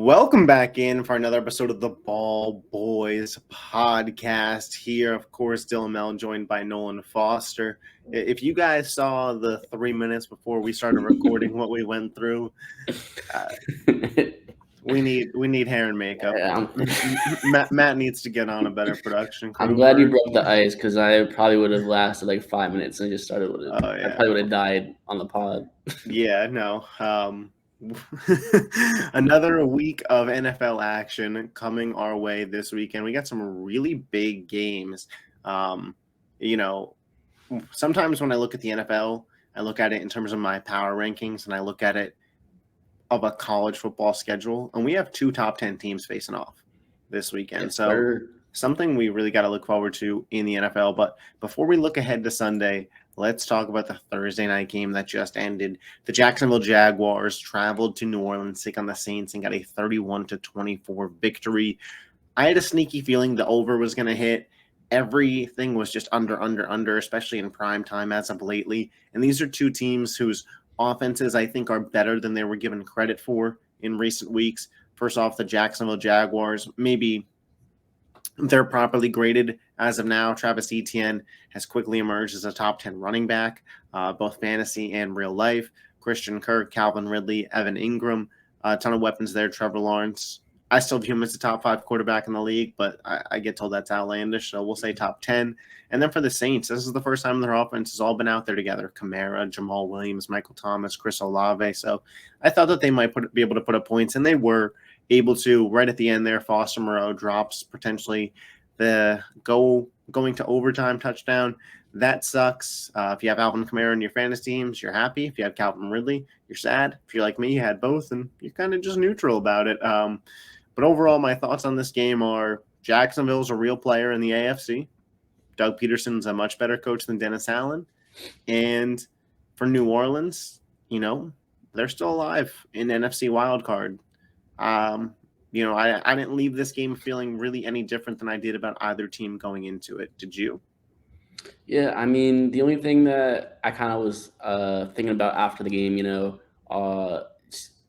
Welcome back in for another episode of the Ball Boys podcast. Here, of course, Dylan Mehl joined by Nolan Foster. If you guys saw the 3 minutes before we started recording what we went through, we need hair and makeup. Matt needs to get on a better production crew. I'm glad you broke the ice because I probably would have lasted like 5 minutes and just started with it. Oh, yeah. I probably would have died on the pod. Yeah, no. Another week of NFL action coming our way this weekend. We got some really big games. Sometimes when I look at the NFL, I look at it in terms of my power rankings, and I look at it of a college football schedule, and we have two top 10 teams facing off this weekend. Yes, so sir. Something we really got to look forward to in the NFL. But before we look ahead to Sunday, let's talk about the Thursday night game that just ended. The Jacksonville Jaguars traveled to New Orleans to take on the Saints and got a 31-24 victory. I had a sneaky feeling the over was going to hit. Everything was just under, especially in prime time as of lately. And these are two teams whose offenses I think are better than they were given credit for in recent weeks. First off, the Jacksonville Jaguars, maybe they're properly graded as of now. Travis Etienne has quickly emerged as a top 10 running back, both fantasy and real life. Christian Kirk, Calvin Ridley, Evan Ingram, a ton of weapons there. Trevor Lawrence. I still view him as a top 5 quarterback in the league, but I get told that's outlandish, so we'll say top 10. And then for the Saints, this is the first time their offense has all been out there together. Kamara, Jamal Williams, Michael Thomas, Chris Olave. So I thought that they might be able to put up points, and they were able to. Right at the end there, Foster Moreau drops potentially the going to overtime touchdown. That sucks. If you have Alvin Kamara in your fantasy teams, you're happy. If you have Calvin Ridley, you're sad. If you're like me, you had both, and you're kind of just neutral about it. But overall, my thoughts on this game are Jacksonville's a real player in the AFC. Doug Peterson's a much better coach than Dennis Allen. And for New Orleans, they're still alive in NFC wildcard. I didn't leave this game feeling really any different than I did about either team going into it. Did you? Yeah, I mean, the only thing that I kind of was thinking about after the game,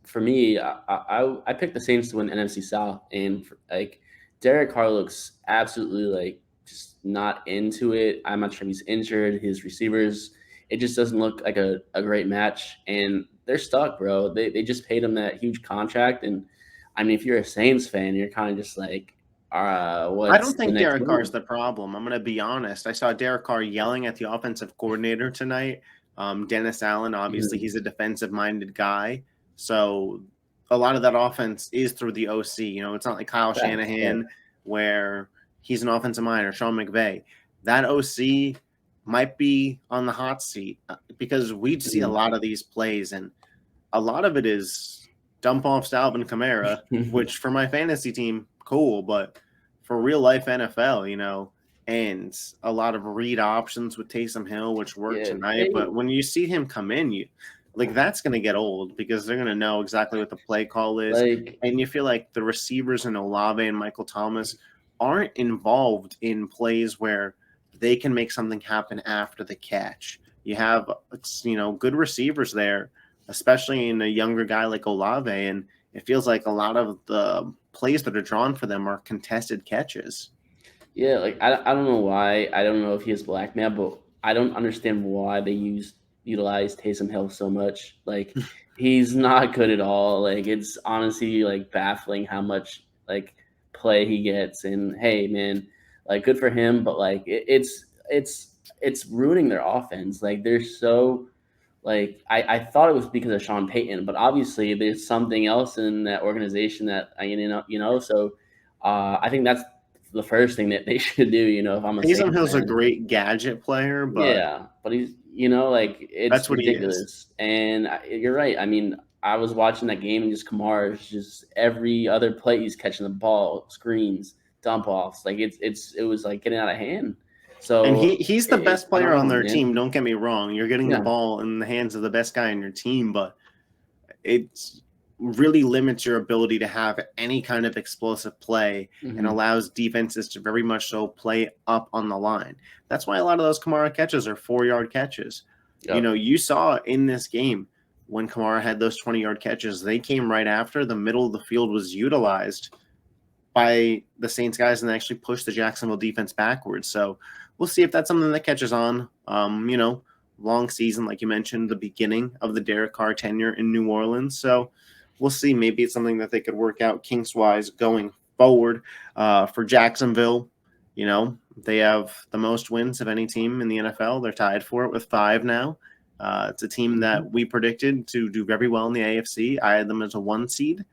for me, I picked the Saints to win NFC South, and Derek Carr looks absolutely just not into it. I'm not sure if he's injured. His receivers, it just doesn't look like a great match, and they're stuck, bro. They just paid him that huge contract, and I mean, if you're a Saints fan, you're kind of just like, I don't think Derek Carr is the problem. I'm going to be honest. I saw Derek Carr yelling at the offensive coordinator tonight. Dennis Allen, obviously, he's a defensive-minded guy. So a lot of that offense is through the OC. It's not like Kyle Shanahan where he's an offensive mind, or Sean McVay. That OC might be on the hot seat because we'd see a lot of these plays, and a lot of it is dump offs to Alvin Kamara, which for my fantasy team, cool, but for real life NFL, and a lot of read options with Taysom Hill, which worked tonight. But when you see him come in, that's going to get old because they're going to know exactly what the play call is. And you feel like the receivers in Olave and Michael Thomas aren't involved in plays where they can make something happen after the catch. You have, good receivers there, especially in a younger guy like Olave, and it feels like a lot of the plays that are drawn for them are contested catches. Yeah, I don't know why. I don't know if he is blackmail, but I don't understand why they utilize Taysom Hill so much. He's not good at all. It's honestly baffling how much play he gets. And hey, man, good for him, but it's ruining their offense. They're so I thought it was because of Sean Payton, but obviously there's something else in that organization that So I think that's the first thing that they should do. If I'm a Taysom Hill's a great gadget player, but but he's it's that's what ridiculous. And you're right. I mean, I was watching that game and just Kamara's just every other play he's catching the ball, screens, dump offs. It was getting out of hand. So and he's the best player on their team. Don't get me wrong. You're getting the ball in the hands of the best guy on your team, but it really limits your ability to have any kind of explosive play and allows defenses to very much so play up on the line. That's why a lot of those Kamara catches are 4-yard catches. Yep. You saw in this game, when Kamara had those 20-yard catches, they came right after. The middle of the field was utilized by the Saints guys, and they actually pushed the Jacksonville defense backwards. So we'll see if that's something that catches on. Long season, like you mentioned, the beginning of the Derek Carr tenure in New Orleans. So we'll see. Maybe it's something that they could work out kinks-wise going forward. For Jacksonville, they have the most wins of any team in the NFL. They're tied for it with 5 now. It's a team that we predicted to do very well in the AFC. I had them as a 1 seed.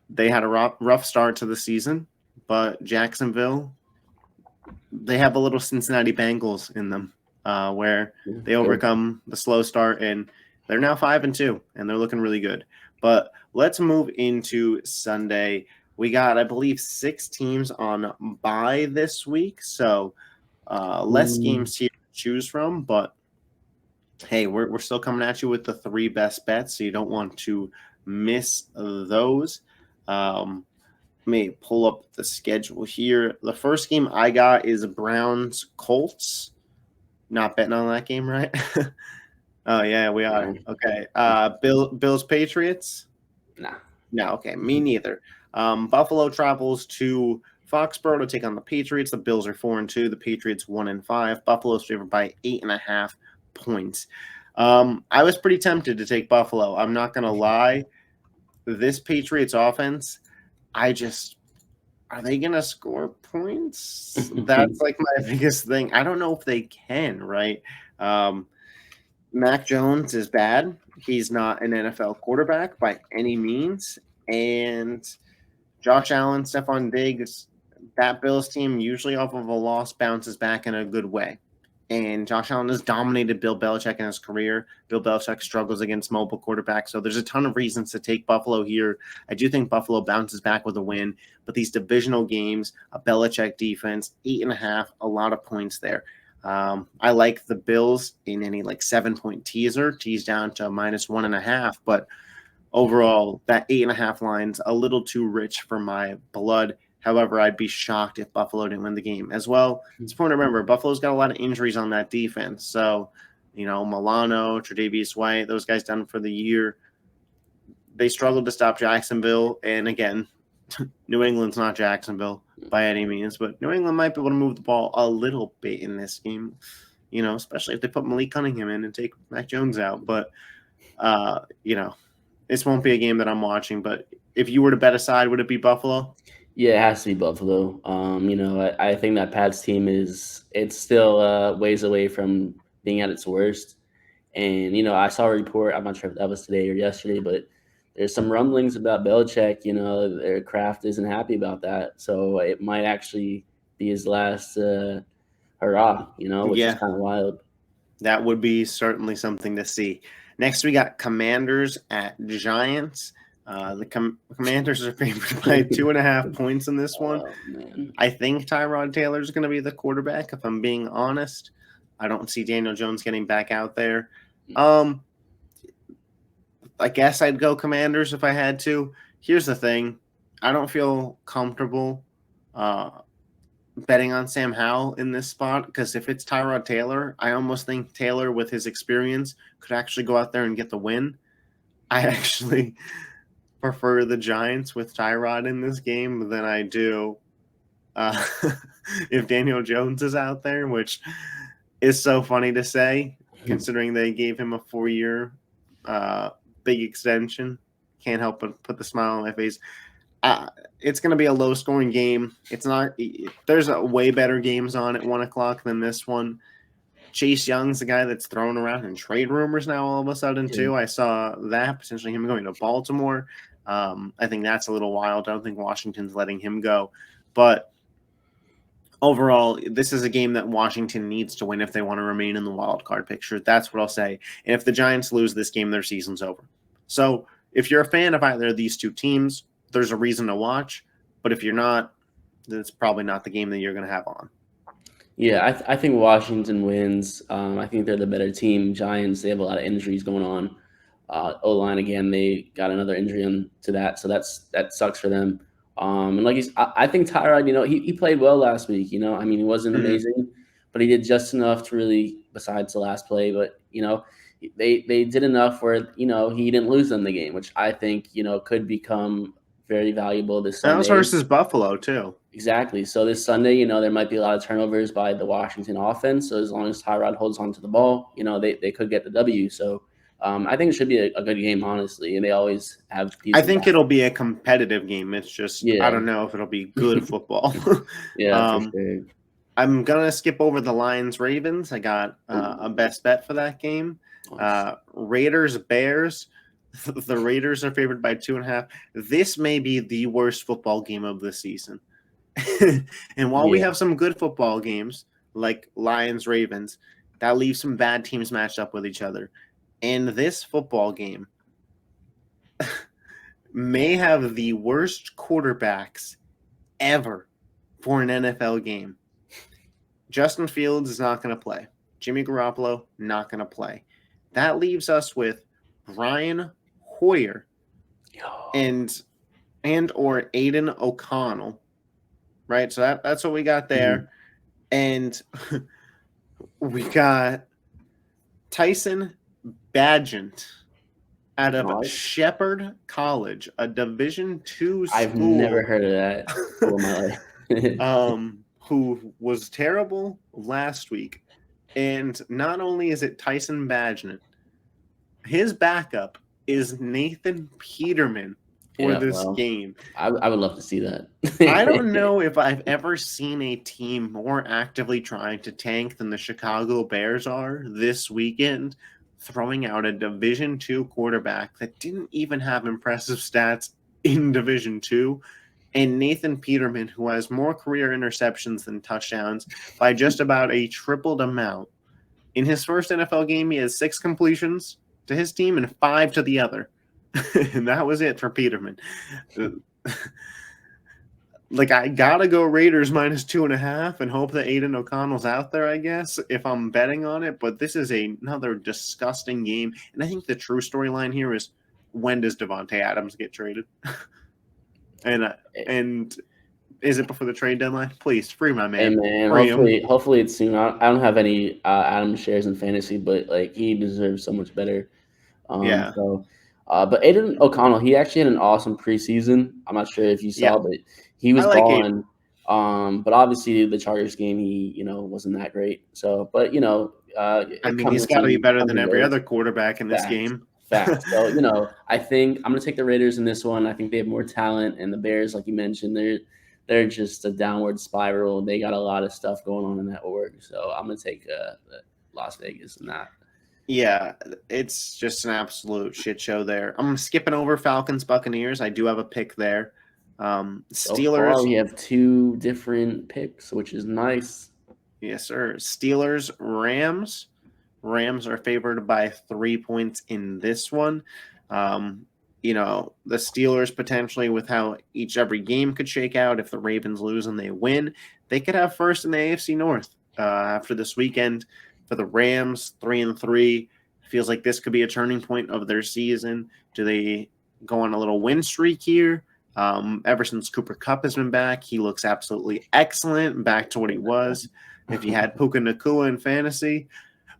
They had a rough start to the season, but Jacksonville, they have a little Cincinnati Bengals in them, where they overcome the slow start, and they're now 5-2, and they're looking really good. But let's move into Sunday. We got, I believe, 6 teams on bye this week, so less games here to choose from. But hey, we're still coming at you with the 3 best bets, so you don't want to miss those. Let me pull up the schedule here. The first game I got is Browns Colts. Not betting on that game, right? Oh yeah, we are. Okay. Bills Patriots. Nah. No. Okay. Me neither. Buffalo travels to Foxborough to take on the Patriots. The Bills are 4-2. The Patriots 1-5. Buffalo's favored by 8.5 points. I was pretty tempted to take Buffalo. I'm not gonna lie. This Patriots offense, are they going to score points? That's like my biggest thing. I don't know if they can, right? Mac Jones is bad. He's not an NFL quarterback by any means. And Josh Allen, Stephon Diggs, that Bills team usually off of a loss bounces back in a good way. And Josh Allen has dominated Bill Belichick in his career. Bill Belichick struggles against mobile quarterbacks. So there's a ton of reasons to take Buffalo here. I do think Buffalo bounces back with a win. But these divisional games, a Belichick defense, 8.5, a lot of points there. I like the Bills in any 7-point tease down to -1.5. But overall, that 8.5 line's a little too rich for my blood. However, I'd be shocked if Buffalo didn't win the game. As well, it's important to remember, Buffalo's got a lot of injuries on that defense. So, Milano, Tre'Davious White, those guys done for the year. They struggled to stop Jacksonville. And again, New England's not Jacksonville by any means, but New England might be able to move the ball a little bit in this game, especially if they put Malik Cunningham in and take Mac Jones out. But, this won't be a game that I'm watching. But if you were to bet a side, would it be Buffalo? Yeah, it has to be Buffalo. I think that Pats team it's still ways away from being at its worst. And, I saw a report, I'm not sure if that was today or yesterday, but there's some rumblings about Belichick, their Kraft isn't happy about that. So it might actually be his last hurrah, which is kind of wild. That would be certainly something to see. Next, we got Commanders at Giants. The Commanders are favored by 2.5 points in this one. Man. I think Tyrod Taylor is going to be the quarterback, if I'm being honest. I don't see Daniel Jones getting back out there. I guess I'd go Commanders if I had to. Here's the thing. I don't feel comfortable betting on Sam Howell in this spot because if it's Tyrod Taylor, I almost think Taylor, with his experience, could actually go out there and get the win. I actually prefer the Giants with Tyrod in this game than I do if Daniel Jones is out there, which is so funny to say considering they gave him a 4-year big extension. Can't help but put the smile on my face. It's going to be a low-scoring game. It's not. There's way better games on at 1 o'clock than this one. Chase Young's the guy that's thrown around in trade rumors now all of a sudden too. I saw that, potentially him going to Baltimore. I think that's a little wild. I don't think Washington's letting him go. But overall, this is a game that Washington needs to win if they want to remain in the wild card picture. That's what I'll say. And if the Giants lose this game, their season's over. So if you're a fan of either of these two teams, there's a reason to watch. But if you're not, then it's probably not the game that you're going to have on. Yeah, I think Washington wins. I think they're the better team. Giants, they have a lot of injuries going on. O-line, again, they got another injury to that, so that sucks for them. And like I think Tyrod, he played well last week. He wasn't amazing, but he did just enough to really, besides the last play. But they did enough where he didn't lose them the game, which I think could become very valuable this That was Sunday. versus Buffalo too. Exactly. So this Sunday, there might be a lot of turnovers by the Washington offense. So as long as Tyrod holds on to the ball, they could get the W. So I think it should be a good game, honestly. And they always have I decent. think it'll be a competitive game. It's just I Yeah. don't know if it'll be good football. Yeah, for sure. I'm gonna skip over the Lions Ravens. I got a best bet for that game. Nice. Raiders Bears. The Raiders are favored by 2.5. This may be the worst football game of the season. And while we Yeah. have some good football games like Lions Ravens, that leaves some bad teams matched up with each other. And this football game may have the worst quarterbacks ever for an NFL game. Justin Fields is not going to play. Jimmy Garoppolo, not going to play. That leaves us with Brian Hoyer and or Aiden O'Connell, right? So that's what we got there. And we got Tyson Badgent out of Shepherd College, a Division II school. I've never heard of that school in my life. Who was terrible last week. And not only is it Tyson Badgett, his backup is Nathan Peterman for this game. I would love to see that. I don't know if I've ever seen a team more actively trying to tank than the Chicago Bears are this weekend, throwing out a Division II quarterback that didn't even have impressive stats in Division II. And Nathan Peterman, who has more career interceptions than touchdowns by just about a tripled amount. In his first NFL game, he has 6 completions to his team and 5 to the other. And that was it for Peterman. I gotta go Raiders minus 2.5 and hope that Aiden O'Connell's out there, I guess, if I'm betting on it. But this is another disgusting game. And I think the true storyline here is, when does Devontae Adams get traded? And is it before the trade deadline? Please, free my man. Hey man, hopefully it's soon. I don't have any Adams shares in fantasy, but he deserves so much better. Yeah. So, but Aiden O'Connell, he actually had an awesome preseason. I'm not sure if you saw, but he was balling. But obviously the Chargers game, he wasn't that great. So, but he's got to be better than every other quarterback in this game. Fact. So, I think I'm going to take the Raiders in this one. I think they have more talent, and the Bears, like you mentioned, they're just a downward spiral. They got a lot of stuff going on in that org. So I'm going to take Las Vegas in that. Yeah, it's just an absolute shit show there. I'm skipping over Falcons Buccaneers. I do have a pick there. Steelers. So far, we have 2 different picks, which is nice. Yes, sir. Steelers, Rams. Rams are favored by 3 points in this one. The Steelers potentially, with how every game could shake out, if the Ravens lose and they win, they could have first in the AFC North after this weekend. For the Rams, 3-3, feels like this could be a turning point of their season. Do they go on a little win streak here? Ever since Cooper Kupp has been back, he looks absolutely excellent, back to what he was. If you had Puka Nacua in fantasy,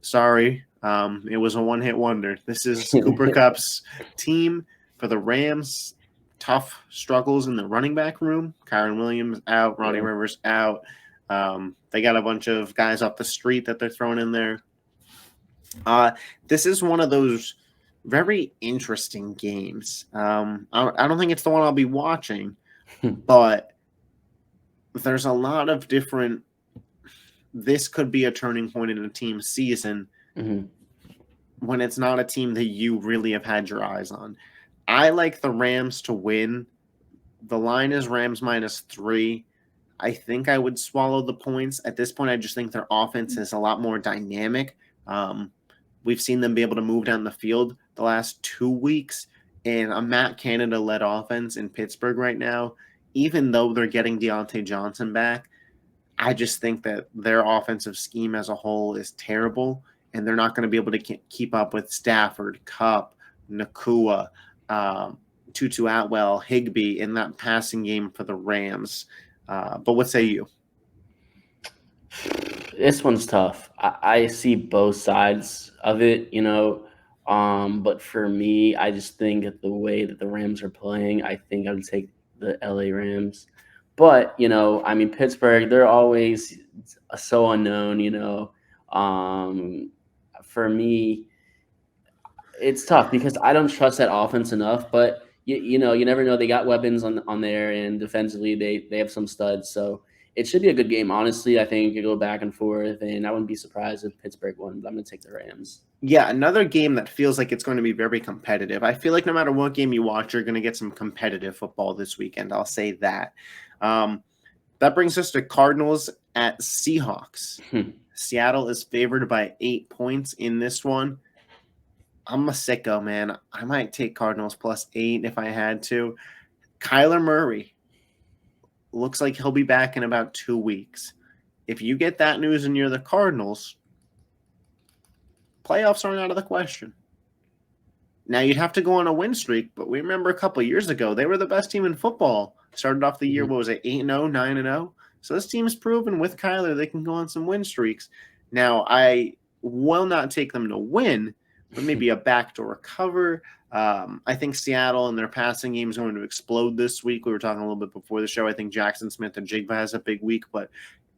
sorry, it was a one-hit wonder. This is Cooper Kupp's team. For the Rams, tough struggles in the running back room. Kyron Williams out, Ronnie Rivers out. They got a bunch of guys off the street that they're throwing in there. This is one of those very interesting games. I don't think it's the one I'll be watching, but there's a lot of different. This could be a turning point in a team's season when it's not a team that you really have had your eyes on. I like the Rams to win. The line is Rams -3. I think I would swallow the points. At this point, I just think their offense is a lot more dynamic. We've seen them be able to move down the field the last 2 weeks, and a Matt Canada-led offense in Pittsburgh right now, even though they're getting Deontay Johnson back, I just think that their offensive scheme as a whole is terrible, and they're not going to be able to keep up with Stafford, Kupp, Nacua, Tutu Atwell, Higbee in that passing game for the Rams. But what say you? This one's tough. I see both sides of it. But for me, I just think that the way that the Rams are playing, I think I would take the LA Rams. But, I mean, Pittsburgh, they're always so unknown, For me, it's tough because I don't trust that offense enough, but you never know. They got weapons on there, and defensively they have some studs. So it should be a good game. Honestly, I think it go back and forth, and I wouldn't be surprised if Pittsburgh won. But I'm gonna take the Rams. Yeah, another game that feels like it's going to be very competitive. I feel like no matter what game you watch, you're going to get some competitive football this weekend. I'll say that. Um, that brings us to Cardinals at Seahawks. Seattle is favored by 8 points in this one. I'm a sicko, man. I might take Cardinals +8 if I had to. Kyler Murray looks like he'll be back in about 2 weeks. If you get that news and you're the Cardinals, playoffs aren't out of the question. Now you'd have to go on a win streak, but we remember a couple of years ago they were the best team in football. Started off the year, what was it, 8-0, 9-0? So this team's proven with Kyler they can go on some win streaks. Now I will not take them to win, but maybe a backdoor cover. I think Seattle and their passing game is going to explode this week. We were talking a little bit before the show. I think Jackson Smith and Jigba has a big week. But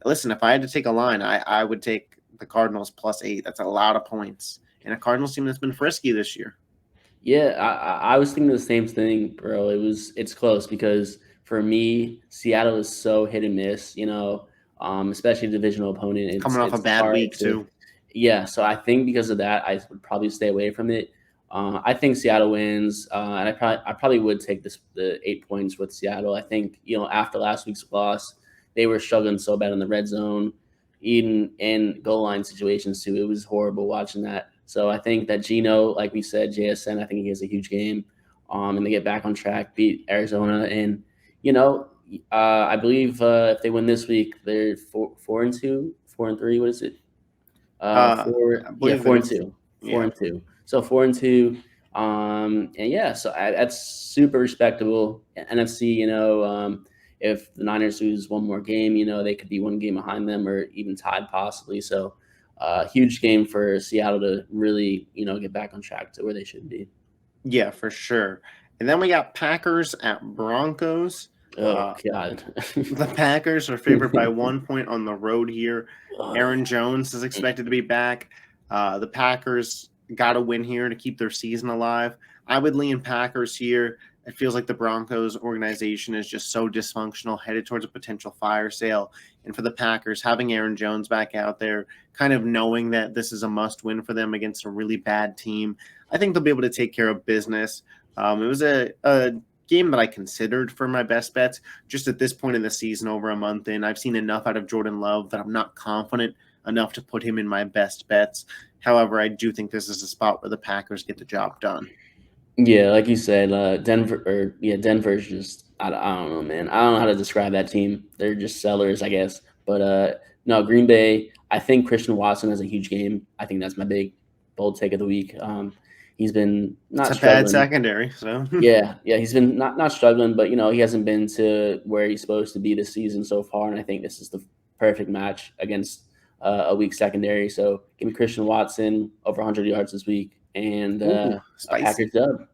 listen, if I had to take a line, I would take the Cardinals +8. That's a lot of points. And a Cardinals team that's been frisky this year. Yeah, I was thinking the same thing, bro. It's close because for me, Seattle is so hit and miss, especially a divisional opponent. Coming off a It's bad hard week, to, too. yeah. So I think because of that, I would probably stay away from it. I think Seattle wins, and I probably would take the 8 points with Seattle. I think after last week's loss, they were struggling so bad in the red zone, even in goal line situations too. It was horrible watching that. So I think that Geno, like we said, JSN, I think he has a huge game, and they get back on track, beat Arizona, and you know, I believe if they win this week, they're 4-2, 4-3. What is it? I believe Four they're and two, four yeah. and two. So 4-2. And yeah, so that's super respectable. NFC, if the Niners lose one more game, they could be one game behind them or even tied possibly. So, huge game for Seattle to really, get back on track to where they should be. Yeah, for sure. And then we got Packers at Broncos. Oh God. The Packers are favored by 1 point on the road here. Aaron Jones is expected to be back. The Packers got to win here to keep their season alive. I would lean Packers here. It feels like the Broncos organization is just so dysfunctional, headed towards a potential fire sale. And for the Packers, having Aaron Jones back out there, kind of knowing that this is a must win for them against a really bad team, I think they'll be able to take care of business. It was a game that I considered for my best bets. Just at this point in the season, over a month in, I've seen enough out of Jordan Love that I'm not confident enough to put him in my best bets. However, I do think this is a spot where the Packers get the job done. Yeah, like you said, Denver's just I don't know, man. I don't know how to describe that team. They're just sellers, I guess. But no, Green Bay. I think Christian Watson has a huge game. I think that's my big bold take of the week. He's been It's not a bad struggling. secondary, so Yeah, he's been not struggling, but he hasn't been to where he's supposed to be this season so far. And I think this is the perfect match against a weak secondary. So give me Christian Watson over 100 yards this week and ooh, a Packers spicy. dub.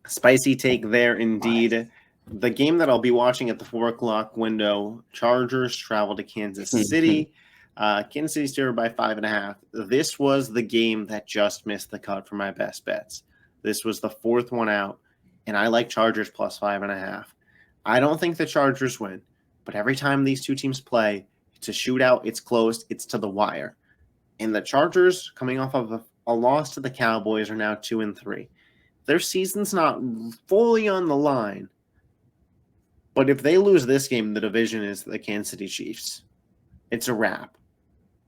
Spicy take there indeed. The game that I'll be watching at the 4 o'clock window, Chargers travel to Kansas City. Kansas City steered by 5.5. This was the game that just missed the cut for my best bets. This was the fourth one out, and I like Chargers +5.5. I don't think the Chargers win, but every time these two teams play, it's a shootout, it's close, it's to the wire. And the Chargers, coming off of a loss to the Cowboys, are now 2-3. Their season's not fully on the line, but if they lose this game, the division is the Kansas City Chiefs. It's a wrap.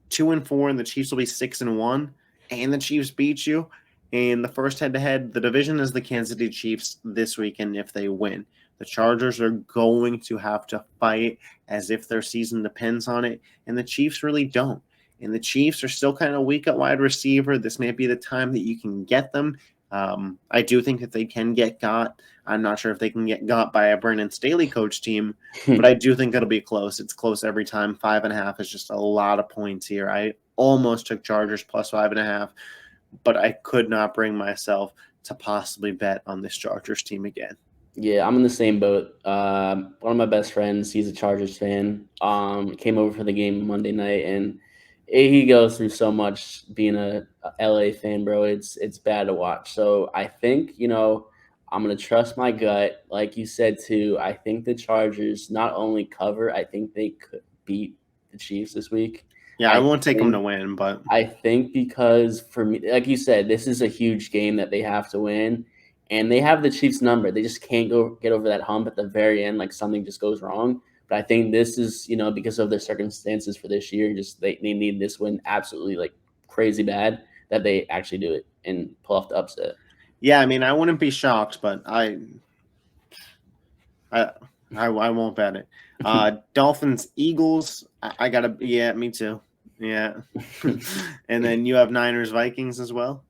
2-4, and the Chiefs will be 6-1, and the Chiefs beat you. In the first head-to-head, the division is the Kansas City Chiefs this weekend if they win. The Chargers are going to have to fight as if their season depends on it, and the Chiefs really don't. And the Chiefs are still kind of weak at wide receiver. This may be the time that you can get them. I do think that they can get got. I'm not sure if they can get got by a Brandon Staley coach team, but I do think it'll be close. It's close every time. 5.5 is just a lot of points here. I almost took Chargers plus 5.5, but I could not bring myself to possibly bet on this Chargers team again. Yeah, I'm in the same boat. One of my best friends, he's a Chargers fan. Came over for the game Monday night, and he goes through so much being a LA fan, bro. It's bad to watch. So I think I'm gonna trust my gut, like you said too. I think the Chargers not only cover, I think they could beat the Chiefs this week. Yeah, I I won't take them think to win, but I think because for me, like you said, this is a huge game that they have to win, and they have the Chiefs number. They just can't go get over that hump at the very end, like something just goes wrong. But I think this is, because of their circumstances for this year, just they need this win absolutely like crazy bad that they actually do it and pull off the upset. yeah, I mean, I wouldn't be shocked, but I I won't bet it. Dolphins, Eagles. I gotta. Yeah, me too. Yeah, and then you have Niners, Vikings as well.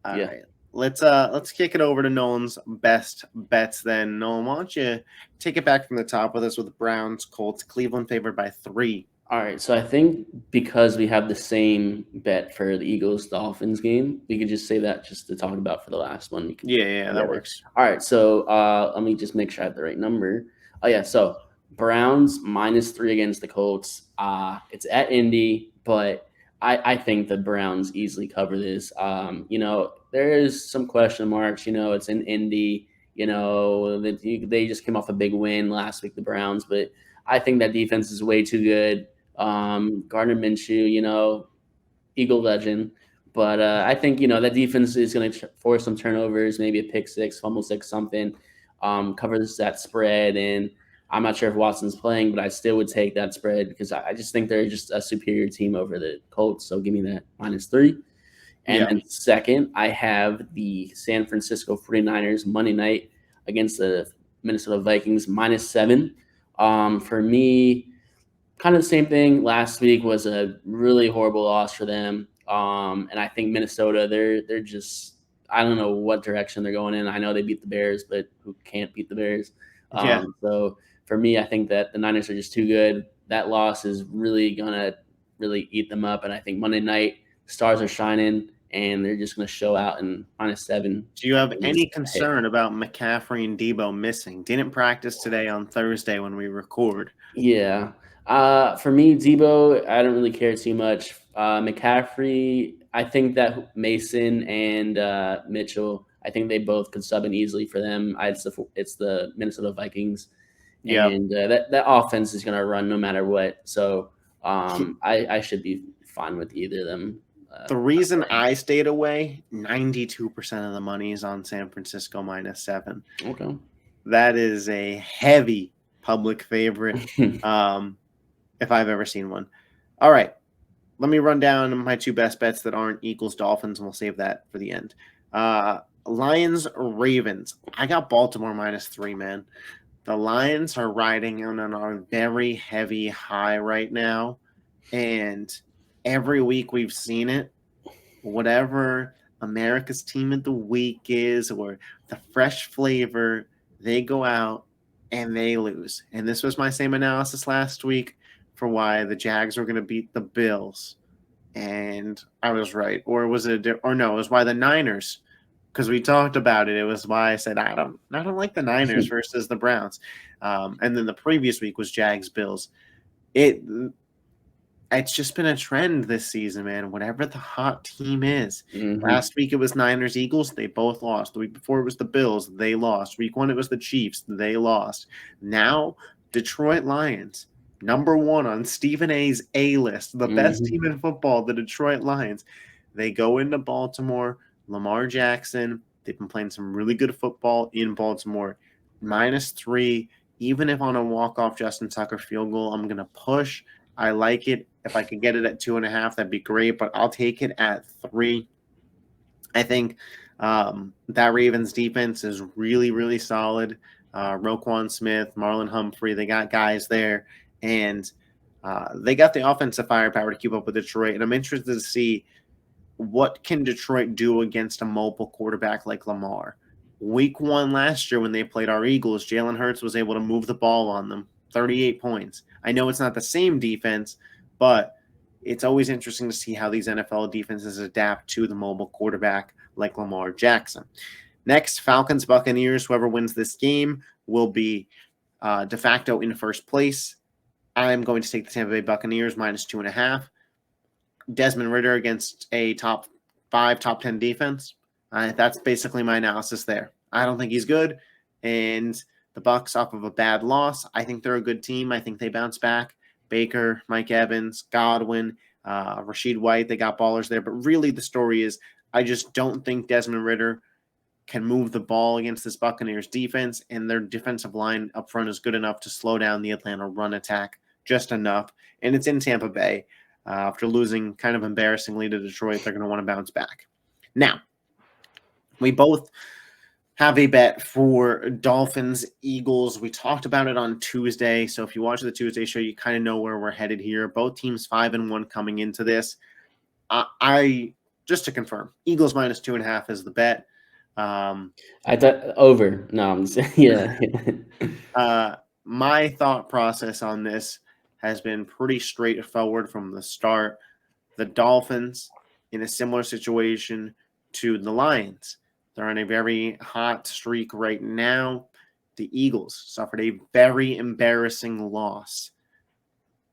All Yeah. right, let's kick it over to Nolan's best bets. Then Nolan, why don't you take it back from the top with us with Browns, Colts, Cleveland favored by 3. All right, so I think because we have the same bet for the Eagles Dolphins game, we could just say that just to talk about for the last one. We can Yeah, that forget it. works. All right, so let me just make sure I have the right number. Oh yeah, so Browns -3 against the Colts. It's at Indy, but I think the Browns easily cover this. There is some question marks. It's in Indy. They just came off a big win last week, the Browns, but I think that defense is way too good. Gardner Minshew, Eagle legend. But I think that defense is going to force some turnovers, maybe a pick six, fumble six, something. Covers that spread, and I'm not sure if Watson's playing, but I still would take that spread because I just think they're just a superior team over the Colts. So give me that -3. And Yeah, then second, I have the San Francisco 49ers Monday night against the Minnesota Vikings -7. For me, kind of the same thing. Last week was a really horrible loss for them. And I think Minnesota, they're just I don't know what direction they're going in. I know they beat the Bears, but who can't beat the Bears? yeah. So for me, I think that the Niners are just too good. That loss is really gonna really eat them up. And I think Monday night stars are shining and they're just gonna show out in -7. Do you have Just any concern about McCaffrey and Debo missing? Didn't practice today on Thursday when we record. Yeah. For me, Debo, I don't really care too much. McCaffrey, I think that Mason and Mitchell, I think they both could sub in easily for them. It's the Minnesota Vikings, Yep. and that offense is going to run no matter what. So I should be fine with either of them. The reason I stayed away, 92% of the money is on San Francisco -7. Okay. That is a heavy public favorite, if I've ever seen one. All right, let me run down my 2 best bets that aren't Eagles Dolphins, and we'll save that for the end. Lions Ravens. I got Baltimore -3, man. The Lions are riding on a very heavy high right now, and every week we've seen it. Whatever America's team of the week is, or the fresh flavor, they go out and they lose. And this was my same analysis last week for why the Jags were going to beat the Bills, and I was right. Or was it? Or no, it was why the Niners. Because we talked about it, it was why I said I don't like the Niners versus the Browns, and then the previous week was Jags Bills. It's just been a trend this season, man. Whatever the hot team is. Mm-hmm. Last week it was Niners Eagles, they both lost. The week before it was the Bills, they lost. Week 1 it was the Chiefs, they lost. Now Detroit Lions, number 1 on Stephen A's A list, the best team in football, the Detroit Lions. They go into Baltimore. Lamar Jackson, they've been playing some really good football in Baltimore. -3, even if on a walk-off Justin Tucker field goal, I'm going to push. I like it. If I could get it at 2.5, that'd be great, but I'll take it at 3. I think that Ravens defense is really, really solid. Roquan Smith, Marlon Humphrey, they got guys there, and they got the offensive firepower to keep up with Detroit. And I'm interested to see what can Detroit do against a mobile quarterback like Lamar. Week 1 last year when they played our Eagles, Jalen Hurts was able to move the ball on them, 38 points. I know it's not the same defense, but It's always interesting to see how these NFL defenses adapt to the mobile quarterback like Lamar Jackson. Next, Falcons Buccaneers. Whoever wins this game will be de facto in first place. I'm going to take the Tampa Bay Buccaneers minus 2.5. Desmond Ridder against a top 5, top 10 defense. That's basically my analysis there. I don't think he's good, and the Bucs off of a bad loss. I think they're a good team. I think they bounce back. Baker, Mike Evans, Godwin, Rashid White. They got ballers there, but really the story is I just don't think Desmond Ridder can move the ball against this Buccaneers defense, and their defensive line up front is good enough to slow down the Atlanta run attack just enough. And it's in Tampa Bay. After losing kind of embarrassingly to Detroit, they're going to want to bounce back. Now, we both have a bet for Dolphins, Eagles. We talked about it on Tuesday. So if you watch the Tuesday show, you kind of know where we're headed here. Both teams 5-1 coming into this. I just to confirm, Eagles minus 2.5 is the bet. I thought over. No, I'm just, yeah. My thought process on this has been pretty straightforward from the start. The Dolphins in a similar situation to the Lions. They're on a very hot streak right now. The Eagles suffered a very embarrassing loss.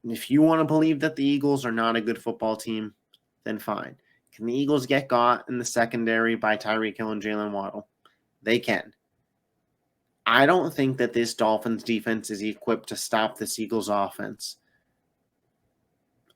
And if you want to believe that the Eagles are not a good football team, then fine. Can the Eagles get got in the secondary by Tyreek Hill and Jalen Waddle? They can. I don't think that this Dolphins defense is equipped to stop this Eagles offense.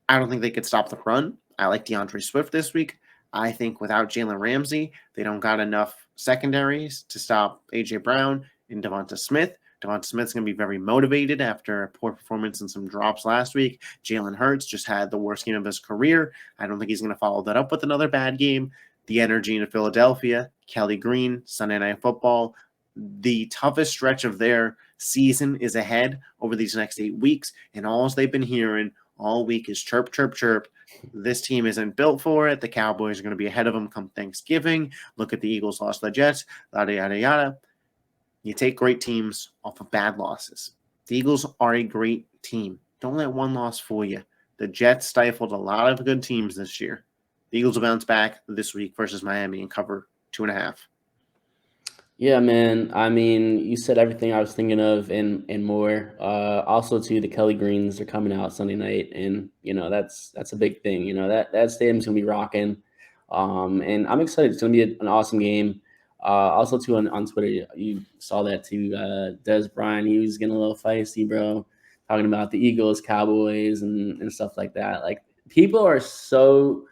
I don't think they could stop the run. I like DeAndre Swift this week. I think without Jalen Ramsey, they don't got enough secondaries to stop A.J. Brown and Devonta Smith. Devonta Smith's going to be very motivated after a poor performance and some drops last week. Jalen Hurts just had the worst game of his career. I don't think he's going to follow that up with another bad game. The energy in Philadelphia, Kelly Green, Sunday Night Football. The toughest stretch of their season is ahead over these next 8 weeks, and all they've been hearing all week is chirp, chirp, chirp. This team isn't built for it. The Cowboys are going to be ahead of them come Thanksgiving. Look at the Eagles lost to the Jets, yada, yada, yada. You take great teams off of bad losses. The Eagles are a great team. Don't let one loss fool you. The Jets stifled a lot of good teams this year. The Eagles will bounce back this week versus Miami and cover 2.5. Yeah, man. I mean, you said everything I was thinking of and more. Also, too, the Kelly Greens are coming out Sunday night, and that's a big thing. That stadium's gonna be rocking, and I'm excited. It's gonna be an awesome game. Also, too, on Twitter, you saw that too. Des Bryant, he was getting a little feisty, bro, talking about the Eagles, Cowboys, and stuff like that. Like people are so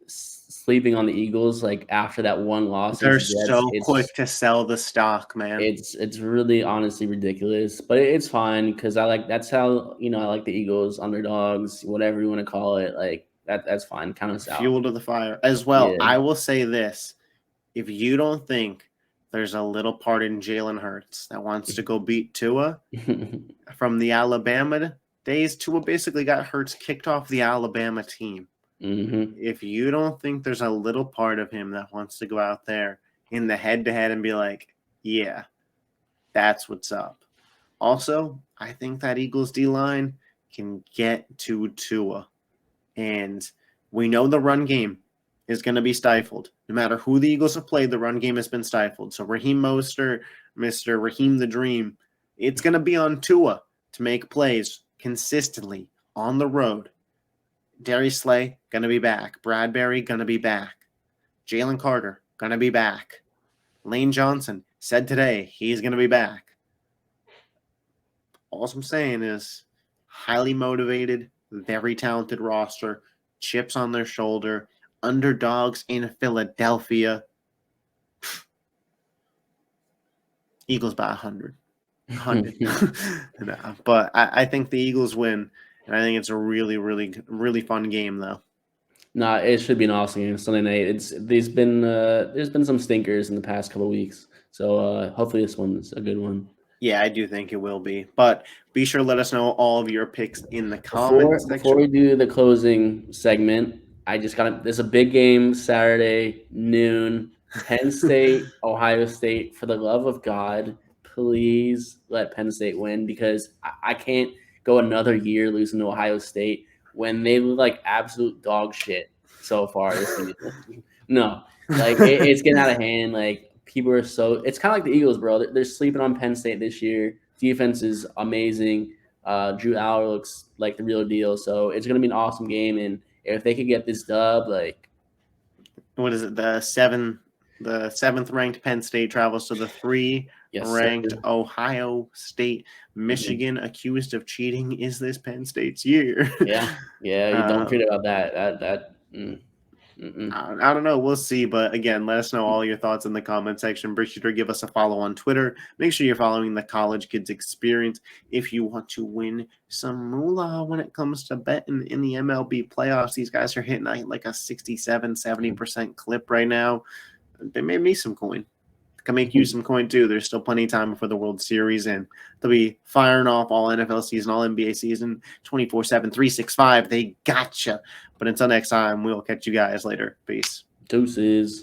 sleeping on the Eagles like after that one loss They're against the Jets. so quick to sell the stock, man. It's really honestly ridiculous, but it's fine because that's how I like the Eagles, underdogs, whatever you want to call it. Like that's fine. Count us out. Fuel to the fire. As well, Yeah. I will say this. If you don't think there's a little part in Jalen Hurts that wants to go beat Tua from the Alabama days, Tua basically got Hurts kicked off the Alabama team. If you don't think there's a little part of him that wants to go out there in the head-to-head and be like, yeah, that's what's up. Also, I think that Eagles D-line can get to Tua. And we know the run game is going to be stifled. No matter who the Eagles have played, the run game has been stifled. So Raheem Mostert, Mr. Raheem the Dream, it's going to be on Tua to make plays consistently on the road. Darius Slay, going to be back. Bradbury, going to be back. Jalen Carter, going to be back. Lane Johnson said today he's going to be back. All I'm saying is highly motivated, very talented roster, chips on their shoulder, underdogs in Philadelphia. Eagles by 100. 100. No, but I think the Eagles win. And I think it's a really, really, really fun game, though. Nah, it should be an awesome game Sunday night. There's been some stinkers in the past couple of weeks, so hopefully this one's a good one. Yeah, I do think it will be. But be sure to let us know all of your picks in the comments section. Before we do the closing segment, there's a big game Saturday noon. Penn State, Ohio State. For the love of God, please let Penn State win because I can't go another year losing to Ohio State. when they look like absolute dog shit so far this season. No, like it's getting out of hand. Like people are so. It's kind of like the Eagles, bro. They're sleeping on Penn State this year. Defense is amazing. Drew Aller looks like the real deal. So it's gonna be an awesome game, and if they could get this dub, like what is it? The seventh ranked Penn State travels to the ranked Ohio State. Michigan accused of cheating. Is this Penn State's year? Yeah. You don't forget about that. I don't know. We'll see. But again, let us know all your thoughts in the comment section. Be sure to give us a follow on Twitter. Make sure you're following the College Kids Experience if you want to win some moolah when it comes to betting in the MLB playoffs. These guys are hitting like a 67-70% clip right now. They made me some coin. Can make you some coin too. There's still plenty of time before the World Series, and they'll be firing off all NFL season, all NBA season, 24/7, 365. They gotcha. But until next time, we'll catch you guys later. Peace. Deuces.